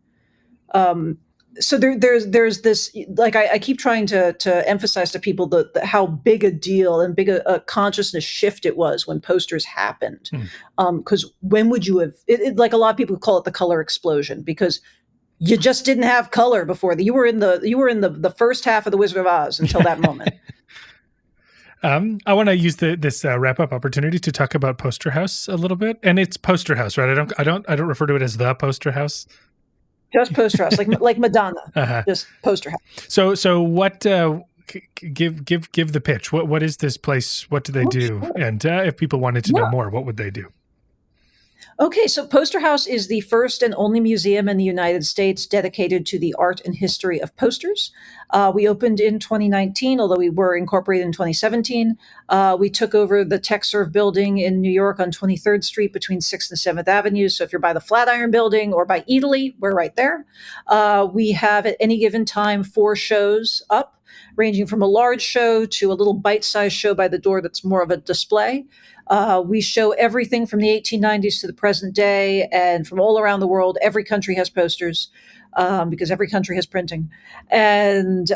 Um, so there's this, like, I keep trying to emphasize to people how big a deal and big a consciousness shift it was when posters happened. Hmm. Because when would you have like, a lot of people call it the color explosion, because you just didn't have color before. You were in the first half of the Wizard of Oz until that moment. I want to use this wrap up opportunity to talk about Poster House a little bit, and it's Poster House, right? I don't refer to it as the Poster House. Just poster house, like Madonna, Uh-huh. just poster house. So what? Give the pitch. What is this place? What do they Oh, do? sure. And if people wanted to know Yeah. more, what would they do? Okay, so Poster House is the first and only museum in the United States dedicated to the art and history of posters. We opened in 2019, although we were incorporated in 2017. We took over the TechServe building in New York on 23rd Street between 6th and 7th Avenues. So if you're by the Flatiron building or by Italy, we're right there. We have at any given time 4 shows up, ranging from a large show to a little bite-sized show by the door that's more of a display. We show everything from the 1890s to the present day, and from all around the world. Every country has posters, because every country has printing. And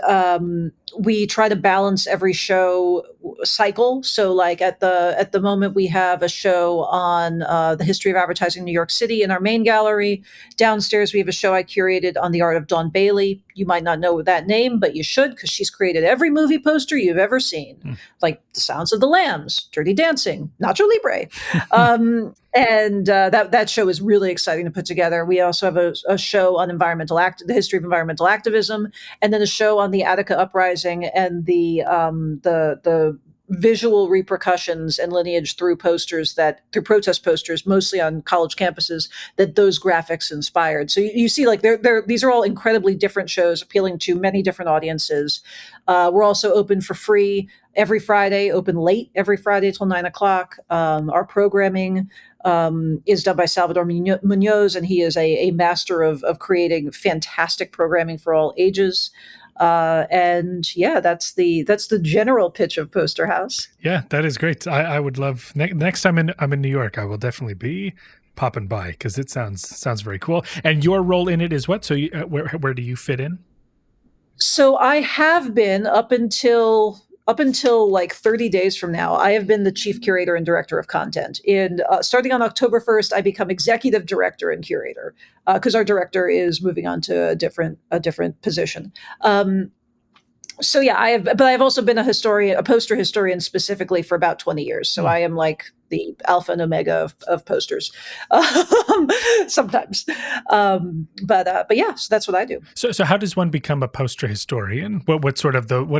we try to balance every show cycle. So, like, at the moment, we have a show on the history of advertising in New York City in our main gallery. Downstairs, we have a show I curated on the art of Dawn Bailey. You might not know that name, but you should, because she's created every movie poster you've ever seen, like The Sounds of the Lambs, Dirty Dancing, Nacho Libre. And that show is really exciting to put together. We also have a show on the history of environmental activism, and then a show on the Attica Uprising and the visual repercussions and lineage through protest posters, mostly on college campuses, that those graphics inspired. So you see, like these are all incredibly different shows appealing to many different audiences. We're also open for free every Friday, open late every Friday till 9 o'clock. Our programming is done by Salvador Munoz, and he is a master of creating fantastic programming for all ages. And yeah, that's the general pitch of Poster House. Yeah, that is great. I would love next time I'm in New York, I will definitely be popping by because it sounds very cool. And your role in it is what? So where do you fit in? So I have been up until like 30 days from now, I have been the chief curator and director of content. Starting on October 1st, I become executive director and curator because our director is moving on to a different position. So yeah, I've also been a poster historian specifically for about 20 years. So I am like the alpha and omega of posters sometimes. But yeah, so that's what I do. So how does one become a poster historian? What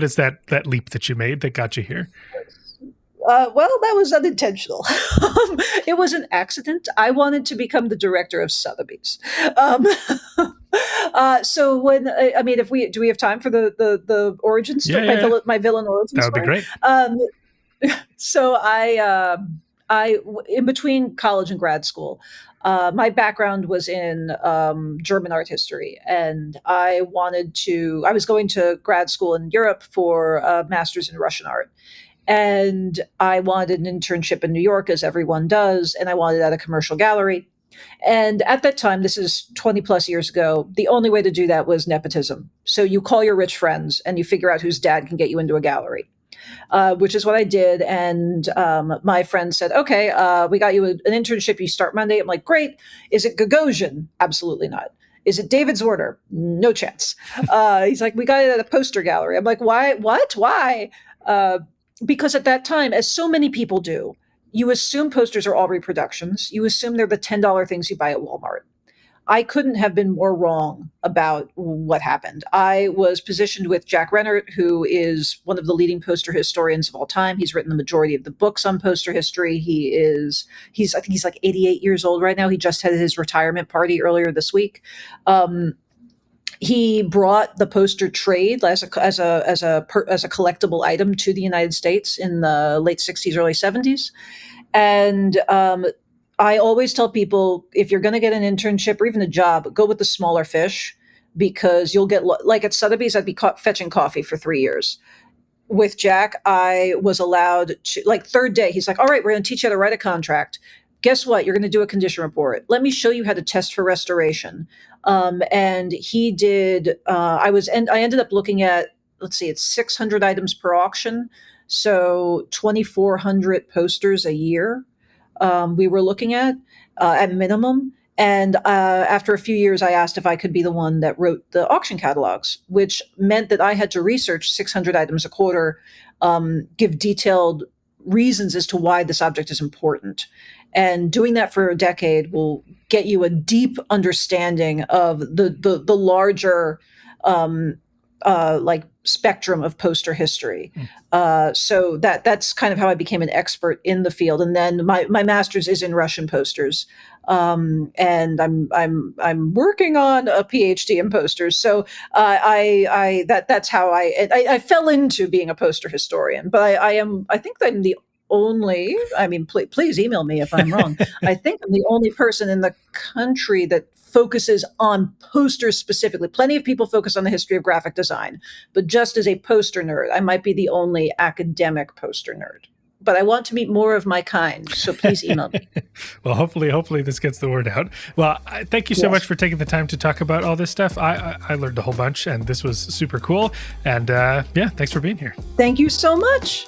is that leap that you made that got you here? Well, that was unintentional. It was an accident. I wanted to become the director of Sotheby's. So if we have time for the origin story, my villain origin story? That would be great. So I in between college and grad school, my background was in German art history, and I was going to grad school in Europe for a master's in Russian art. And I wanted an internship in New York, as everyone does, and I wanted at a commercial gallery. And at that time, this is 20 plus years ago, the only way to do that was nepotism. So you call your rich friends and you figure out whose dad can get you into a gallery, which is what I did. And my friend said, okay, we got you an internship. You start Monday. I'm like, great. Is it Gagosian? Absolutely not. Is it David Zwarter? No chance. He's like, we got it at a poster gallery. I'm like, why? What? Why? Because at that time, as so many people do, you assume posters are all reproductions. You assume they're the $10 things you buy at Walmart. I couldn't have been more wrong about what happened. I was positioned with Jack Rennert, who is one of the leading poster historians of all time. He's written the majority of the books on poster history. I think he's like 88 years old right now. He just had his retirement party earlier this week. He brought the poster trade as a collectible item to the United States in the late 60s, early 70s. And I always tell people, if you're going to get an internship or even a job, go with the smaller fish, because you'll get, like at Sotheby's, I'd be fetching coffee for 3 years. With Jack, I was allowed to, like, third day, he's like, all right, we're going to teach you how to write a contract. Guess what? You're going to do a condition report. Let me show you how to test for restoration. And he did. I ended up looking at, let's see, it's 600 items per auction, so 2,400 posters a year. We were looking at minimum. And after a few years, I asked if I could be the one that wrote the auction catalogs, which meant that I had to research 600 items a quarter, give detailed reasons as to why this object is important. And doing that for a decade will get you a deep understanding of the larger like spectrum of poster history. So that's kind of how I became an expert in the field. And then my master's is in Russian posters. And I'm working on a PhD in posters. So that's how I fell into being a poster historian. But I think I'm the only, please email me if I'm wrong. I think I'm the only person in the country that focuses on posters specifically. Plenty of people focus on the history of graphic design, but just as a poster nerd, I might be the only academic poster nerd. But I want to meet more of my kind, so please email me. Well, hopefully this gets the word out. Well, thank you so much for taking the time to talk about all this stuff. I learned a whole bunch, and this was super cool. And thanks for being here. Thank you so much.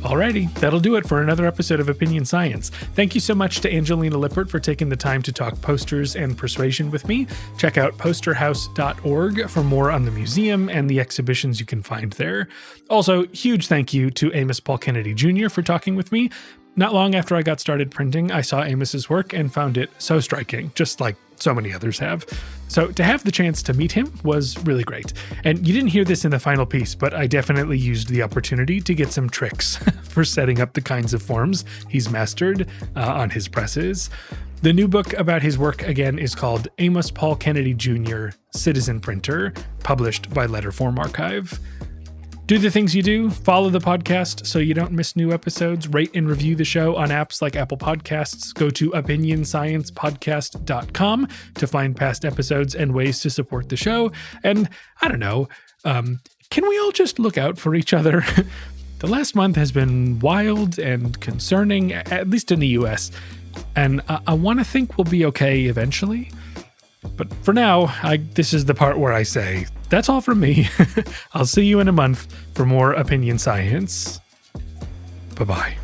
Alrighty, that'll do it for another episode of Opinion Science. Thank you so much to Angelina Lippert for taking the time to talk posters and persuasion with me. Check out posterhouse.org for more on the museum and the exhibitions you can find there. Also, huge thank you to Amos Paul Kennedy Jr. for talking with me. Not long after I got started printing, I saw Amos's work and found it so striking, just like so many others have. So to have the chance to meet him was really great. And you didn't hear this in the final piece, but I definitely used the opportunity to get some tricks for setting up the kinds of forms he's mastered on his presses. The new book about his work, again, is called Amos Paul Kennedy Jr., Citizen Printer, published by Letterform Archive. Do the things you do, follow the podcast so you don't miss new episodes, rate and review the show on apps like Apple Podcasts, go to opinionsciencepodcast.com to find past episodes and ways to support the show, and I don't know, can we all just look out for each other? The last month has been wild and concerning, at least in the US, and I want to think we'll be okay eventually. But for now, this is the part where I say, that's all from me. I'll see you in a month for more Opinion Science. Bye-bye.